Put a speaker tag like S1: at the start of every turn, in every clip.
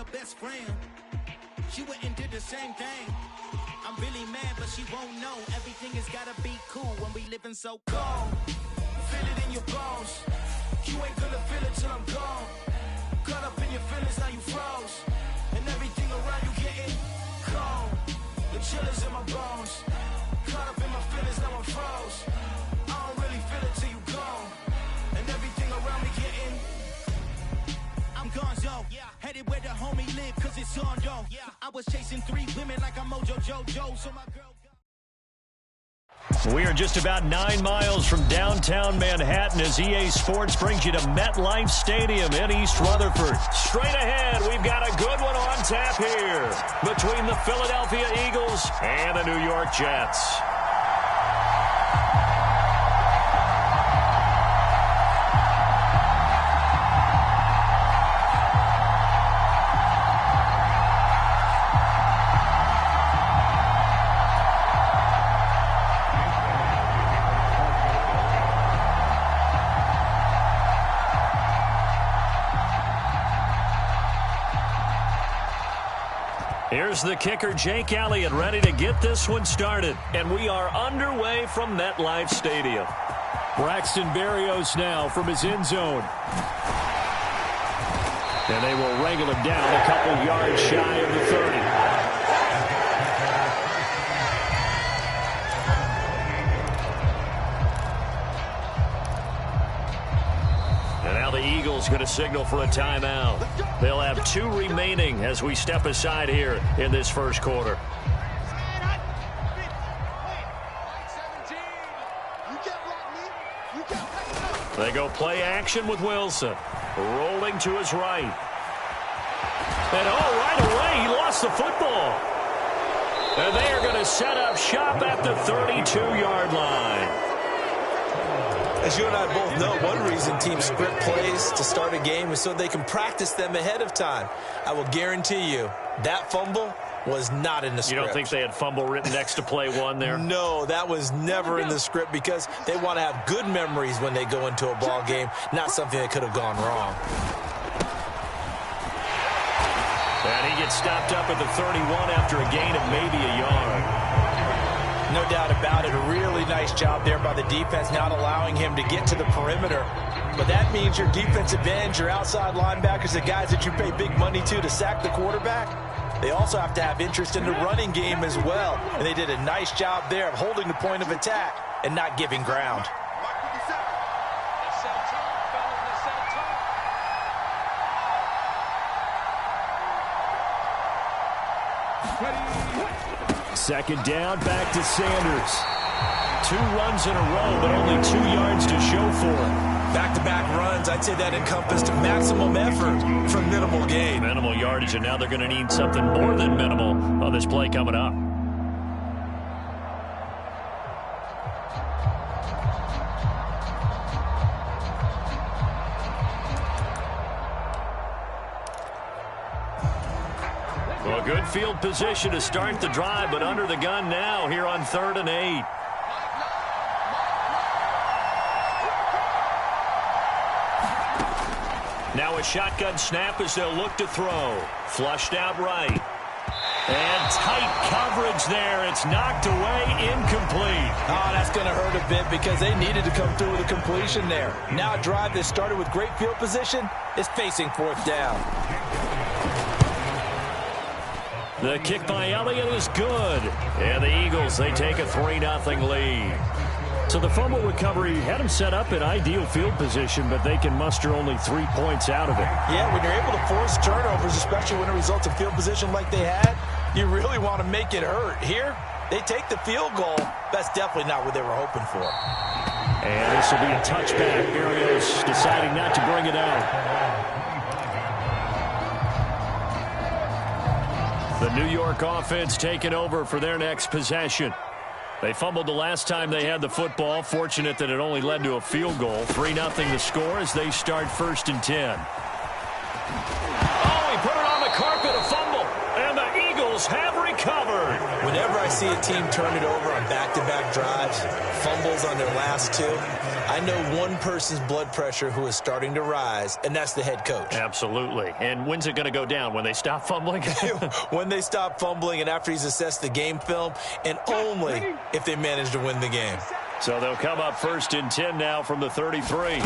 S1: her best friend. She went and did the same thing. I'm really mad, but she won't know. Everything has gotta be cool when we living so cold. Feel it in your bones. You ain't gonna feel it till I'm gone. Caught up in your feelings, now you froze. And everything around you getting cold. The chill is in my bones. Caught up in my feelings, now I'm froze. I don't really feel it till you gone. And everything around me getting I'm gonzo, headed where the homie live, cause it's on though. I was chasing 3 women like I'm Mojo Jojo, so my girl.
S2: We are just about 9 miles from downtown Manhattan as EA Sports brings you to MetLife Stadium in East Rutherford. Straight ahead, we've got a good one on tap here between the Philadelphia Eagles and the New York Jets. Here's the kicker, Jake Elliott, ready to get this one started. And we are underway from MetLife Stadium. Braxton Berrios now from his end zone. And they will wrangle him down a couple yards shy of the 30. And now the Eagles going to signal for a timeout. They'll have 2 remaining as we step aside here in this first quarter. They go play action with Wilson. Rolling to his right. And right away, he lost the football. And they are going to set up shop at the 32-yard line.
S3: As you and I both know, one reason teams script plays to start a game is so they can practice them ahead of time. I will guarantee you that fumble was not in the script.
S2: You don't think they had fumble written next to play 1 there?
S3: No, that was never in the script because they want to have good memories when they go into a ball game, not something that could have gone wrong.
S2: And he gets stopped up at the 31 after a gain of maybe a yard.
S3: No doubt about it. A really nice job there by the defense, not allowing him to get to the perimeter. But that means your defensive ends, your outside linebackers, the guys that you pay big money to sack the quarterback, they also have to have interest in the running game as well. And they did a nice job there of holding the point of attack and not giving ground.
S2: Second down, back to Sanders. 2 runs in a row, but only 2 yards to show for it.
S3: Back-to-back runs, I'd say that encompassed maximum effort for minimal gain.
S2: Minimal yardage, and now they're going to need something more than minimal on this play coming up. Well, good field position to start the drive, but under the gun now here on 3rd and 8. Now a shotgun snap as they'll look to throw. Flushed out right. And tight coverage there. It's knocked away, incomplete.
S3: Oh, that's going to hurt a bit because they needed to come through with a completion there. Now a drive that started with great field position is facing 4th down.
S2: The kick by Elliott is good. And the Eagles, they take a 3-0 lead. So the fumble recovery had them set up in ideal field position, but they can muster only 3 points out of it.
S3: Yeah, when you're able to force turnovers, especially when it results in field position like they had, you really want to make it hurt. Here, they take the field goal. That's definitely not what they were hoping for.
S2: And this will be a touchback. Berrios deciding not to bring it out. The New York offense taking over for their next possession. They fumbled the last time they had the football. Fortunate that it only led to a field goal. 3-0 the score as they start 1st and 10. Oh, he put it on the carpet, a fumble. And the Eagles have recovered.
S3: Whenever I I see a team turn it over on back-to-back drives, fumbles on their last two, I know one person's blood pressure who is starting to rise, and that's the head coach.
S2: Absolutely. And when's it going to go down? When they stop fumbling?
S3: When they stop fumbling and after he's assessed the game film, and only if they manage to win the game.
S2: So they'll come up 1st and 10 now from the 33.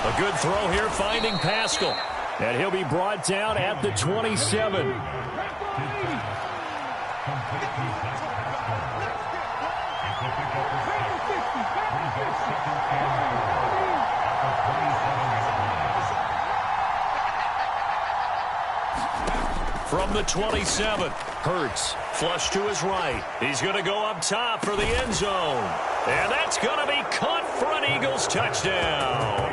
S2: A good throw here, finding Pascal. And he'll be brought down at the 27. From the 27, Hurts, flush to his right. He's going to go up top for the end zone. And that's going to be caught for an Eagles touchdown.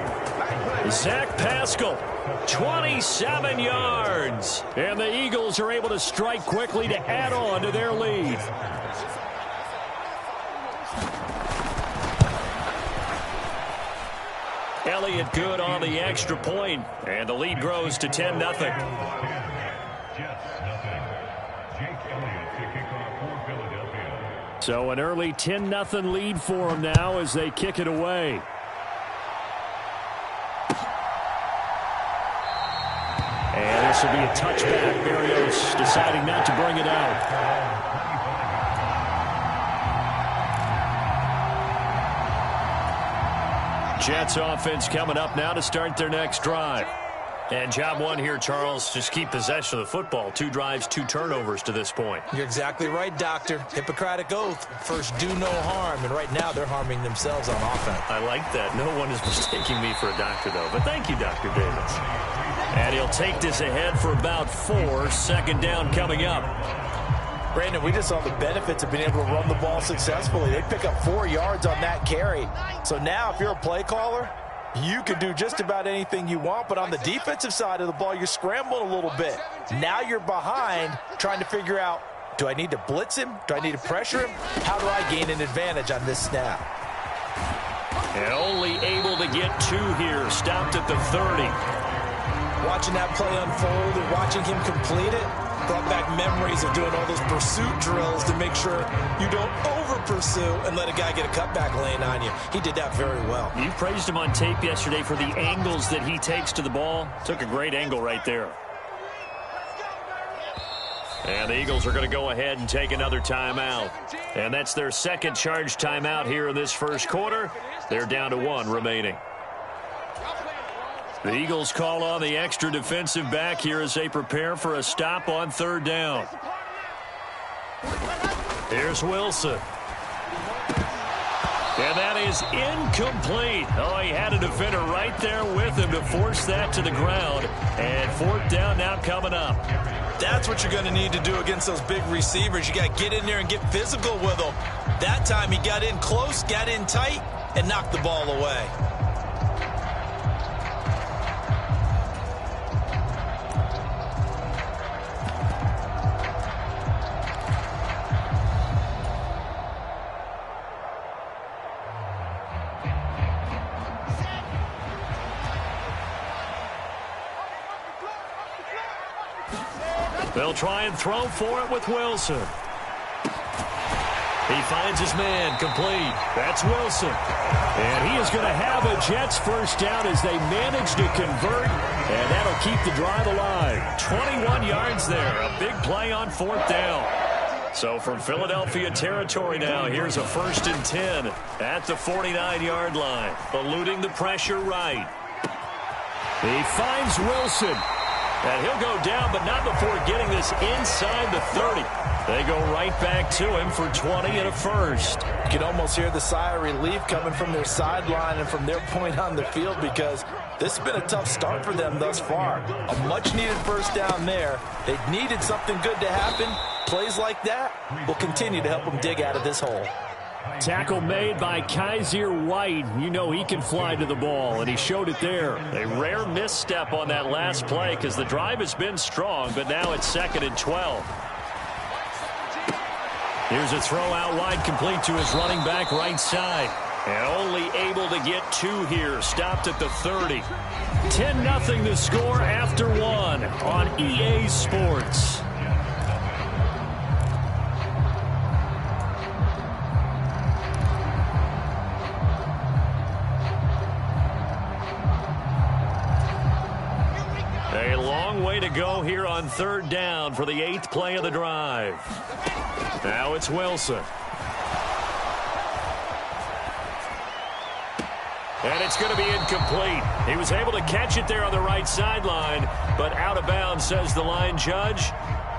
S2: Zach Pascal, 27 yards. And the Eagles are able to strike quickly to add on to their lead. Elliott good on the extra point, and the lead grows to 10-0. So an early 10-0 lead for them now as they kick it away. And this will be a touchback. Berrios deciding not to bring it out. Jets offense coming up now to start their next drive. And job one here, Charles, just keep possession of the football. 2 drives, 2 turnovers to this point.
S3: You're exactly right, Doctor. Hippocratic oath. First, do no harm. And right now, they're harming themselves on offense.
S2: I like that. No one is mistaking me for a doctor, though. But thank you, Dr. Davis. And he'll take this ahead for about 4. 2nd down coming up.
S3: Brandon, we just saw the benefits of being able to run the ball successfully. They pick up 4 yards on that carry. So now, if you're a play caller, you can do just about anything you want, but on the defensive side of the ball, you're scrambling a little bit. Now you're behind trying to figure out, do I need to blitz him? Do I need to pressure him? How do I gain an advantage on this snap?
S2: And only able to get 2 here, stopped at the 30.
S3: Watching that play unfold and watching him complete it brought back memories of doing all those pursuit drills to make sure you don't over-pursue and let a guy get a cutback lane on you. He did that very well.
S2: You praised him on tape yesterday for the angles that he takes to the ball. Took a great angle right there. And the Eagles are going to go ahead and take another timeout. And that's their 2nd charge timeout here in this first quarter. They're down to 1 remaining. The Eagles call on the extra defensive back here as they prepare for a stop on 3rd down. Here's Wilson. And that is incomplete. Oh, he had a defender right there with him to force that to the ground. And 4th down now coming up.
S3: That's what you're going to need to do against those big receivers. You got to get in there and get physical with them. That time he got in close, got in tight, and knocked the ball away.
S2: They'll try and throw for it with Wilson. He finds his man, complete. That's Wilson. And he is going to have a Jets first down as they manage to convert. And that'll keep the drive alive. 21 yards there. A big play on 4th down. So from Philadelphia territory now, here's a 1st and 10 at the 49-yard line. Eluding the pressure right. He finds Wilson. And he'll go down, but not before getting this inside the 30. They go right back to him for 20 and a first.
S3: You can almost hear the sigh of relief coming from their sideline and from their point on the field because this has been a tough start for them thus far. A much-needed first down there. They needed something good to happen. Plays like that will continue to help them dig out of this hole.
S2: Tackle made by Kaiser White. You know he can fly to the ball, and he showed it there. A rare misstep on that last play because the drive has been strong, but now it's 2nd and 12. Here's a throw out wide, complete to his running back right side. And only able to get 2 here, stopped at the 30. 10-0 the score after 1 on EA Sports. long way to go here on third down for the 8th play of the drive. Now it's Wilson. And it's going to be incomplete. He was able to catch it there on the right sideline, but out of bounds, says the line judge.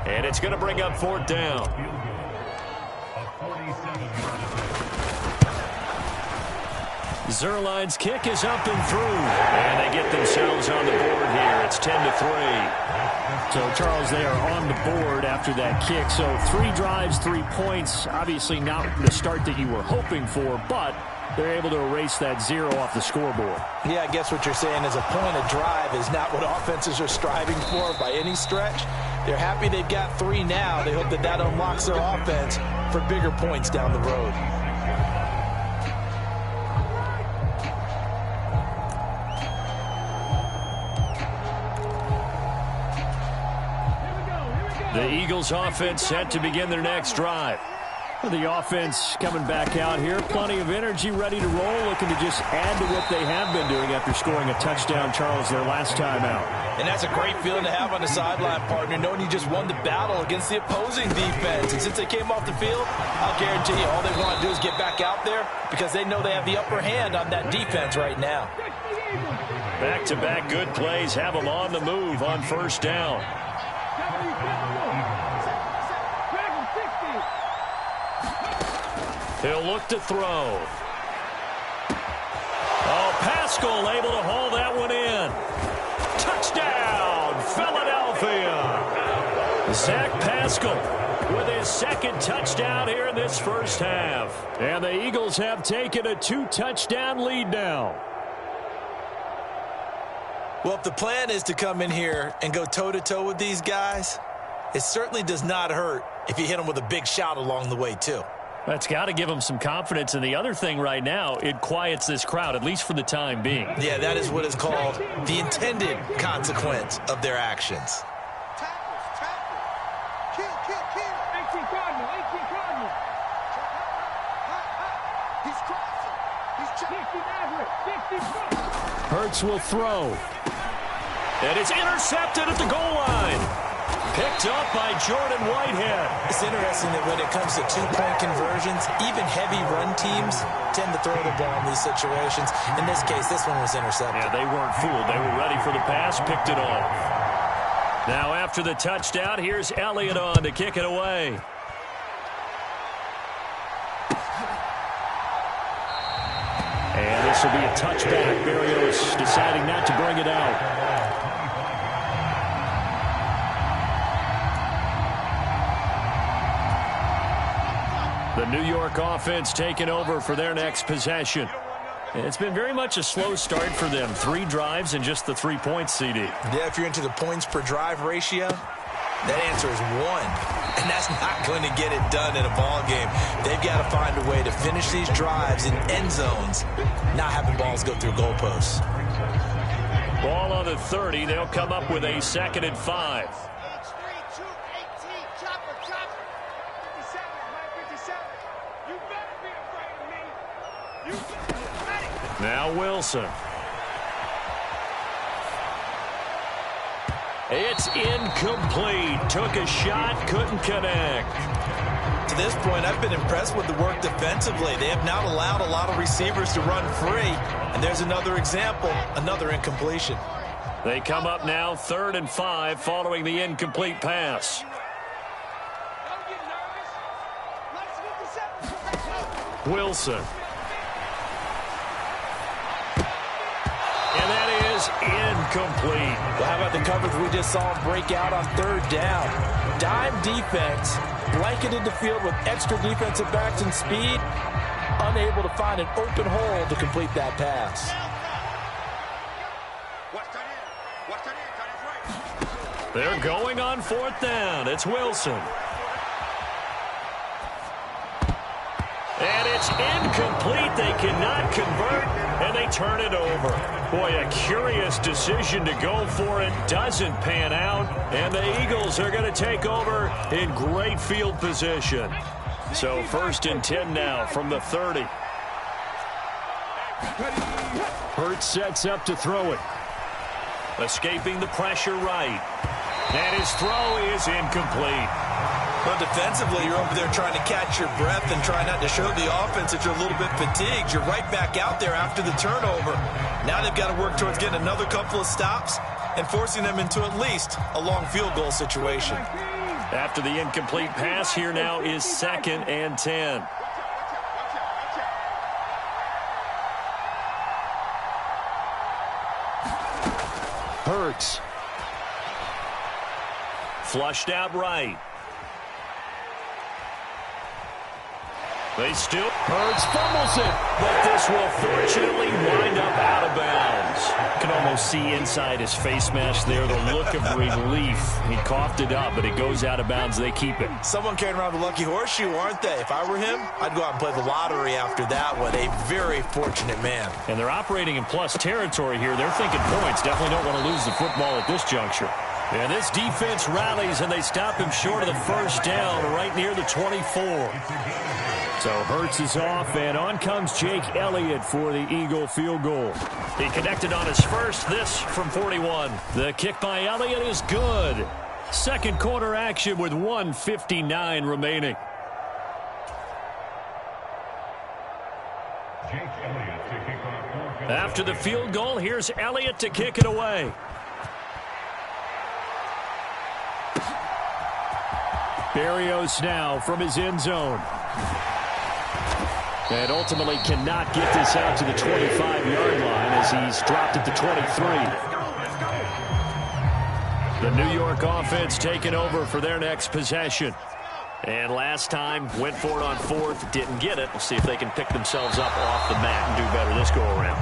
S2: And it's going to bring up 4th down. Zerline's kick is up and through. And they get themselves on the board here. It's 10-3.
S4: So, Charles, they are on the board after that kick. So 3 drives, 3 points. Obviously not the start that you were hoping for, but they're able to erase that 0 off the scoreboard.
S3: Yeah, I guess what you're saying is a point of drive is not what offenses are striving for by any stretch. They're happy they've got 3 now. They hope that that unlocks their offense for bigger points down the road.
S2: The Eagles offense set to begin their next drive.
S4: The offense coming back out here. Plenty of energy, ready to roll, looking to just add to what they have been doing after scoring a touchdown, Charles, their last time out.
S3: And that's a great feeling to have on the sideline, partner, knowing you just won the battle against the opposing defense. And since they came off the field, I'll guarantee you all they want to do is get back out there because they know they have the upper hand on that defense right now.
S2: Back-to-back good plays have them on the move on 1st down. He'll look to throw. Oh, Pascal able to haul that one in. Touchdown, Philadelphia. Zach Pascal with his 2nd touchdown here in this first half.
S4: And the Eagles have taken a 2-touchdown lead now.
S3: Well, if the plan is to come in here and go toe-to-toe with these guys, it certainly does not hurt if you hit them with a big shot along the way, too.
S4: That's got to give them some confidence. And the other thing right now, it quiets this crowd, at least for the time being.
S3: Yeah, that is what is called the intended consequence of their actions.
S4: Hurts will throw.
S2: And it's intercepted at the goal line. Picked up by Jordan Whitehead.
S3: It's interesting that when it comes to 2-point conversions, even heavy run teams tend to throw the ball in these situations. In this case, this one was intercepted.
S2: Yeah, they weren't fooled. They were ready for the pass, picked it off. Now after the touchdown, here's Elliott on to kick it away.
S4: And this will be a touchback. Berrios deciding not to bring it out.
S2: The New York offense taking over for their next possession. It's been very much a slow start for them. 3 drives and just the 3 points, CD.
S3: Yeah, if you're into the points per drive ratio, that answer is 1. And that's not going to get it done in a ball game. They've got to find a way to finish these drives in end zones, not having balls go through goalposts.
S2: Ball on the 30. They'll come up with a 2nd and 5. Now Wilson. It's incomplete. Took a shot, couldn't connect.
S3: To this point, I've been impressed with the work defensively. They have not allowed a lot of receivers to run free. And there's another example, another incompletion.
S2: They come up now 3rd and 5 following the incomplete pass. Wilson. And that is incomplete.
S3: Well, how about the coverage we just saw him break out on 3rd down? Dime defense, blanketed the field with extra defensive backs and speed, unable to find an open hole to complete that pass.
S2: They're going on 4th down. It's Wilson. And it's incomplete. They cannot convert, and they turn it over. Boy, a curious decision to go for it. Doesn't pan out, and the Eagles are going to take over in great field position. So 1st and 10 now from the 30.
S4: Hurts sets up to throw it.
S2: Escaping the pressure right. And his throw is incomplete.
S3: Well, defensively, you're over there trying to catch your breath and try not to show the offense that you're a little bit fatigued. You're right back out there after the turnover. Now they've got to work towards getting another couple of stops and forcing them into at least a long field goal situation.
S2: After the incomplete pass, here now is 2nd and 10. Hurts. Flushed out right. They still... Hurts fumbles it. But this will fortunately wind up out of bounds. You can almost see inside his face mask there the look of relief. He coughed it up, but it goes out of bounds. They keep it.
S3: Someone carrying around the lucky horseshoe, aren't they? If I were him, I'd go out and play the lottery after that one. A very fortunate man.
S2: And they're operating in plus territory here. They're thinking points. Definitely don't want to lose the football at this juncture. And this defense rallies, and they stop him short of the first down right near the 24. So Hurts is off, and on comes Jake Elliott for the Eagle field goal. He connected on his first, this from 41. The kick by Elliott is good. Second quarter action with 1:59 remaining. After the field goal, here's Elliott to kick it away. Berrios now from his end zone. And ultimately cannot get this out to the 25-yard line as he's dropped at the 23. The New York offense taking over for their next possession. And last time went for it on 4th, didn't get it. We'll see if they can pick themselves up off the mat and do better this go-around.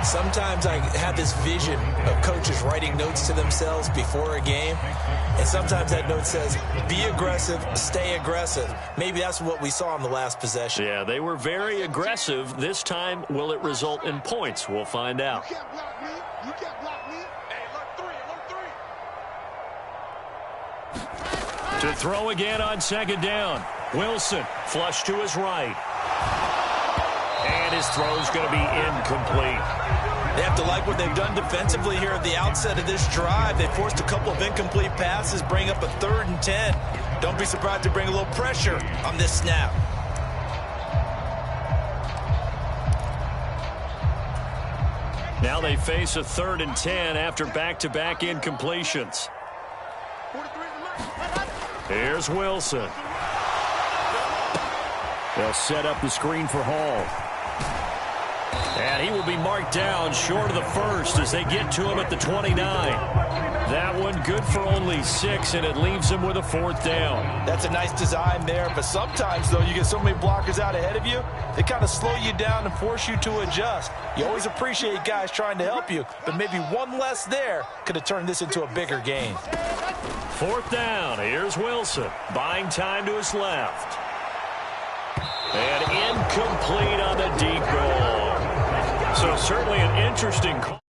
S3: Sometimes I have this vision of coaches writing notes to themselves before a game, and sometimes that note says, be aggressive, stay aggressive. Maybe that's what we saw in the last possession.
S2: Yeah, they were very aggressive. This time, will it result in points? We'll find out.
S5: You can't block me. You can't block me. Hey, look 3.
S2: To throw again on 2nd down. Wilson, flush to his right. And his throw's going to be incomplete.
S3: They have to like what they've done defensively here at the outset of this drive. They forced a couple of incomplete passes, bring up a 3rd and 10. Don't be surprised to bring a little pressure on this snap.
S2: Now they face a 3rd and 10 after back-to-back incompletions. Here's Wilson. They'll set up the screen for Hall. And he will be marked down short of the first as they get to him at the 29. That one good for only 6, and it leaves him with a 4th down.
S3: That's a nice design there, but sometimes, though, you get so many blockers out ahead of you, they kind of slow you down and force you to adjust. You always appreciate guys trying to help you, but maybe one less there could have turned this into a bigger game.
S2: 4th down. Here's Wilson. Buying time to his left. And incomplete on the deep ball. So certainly an interesting call.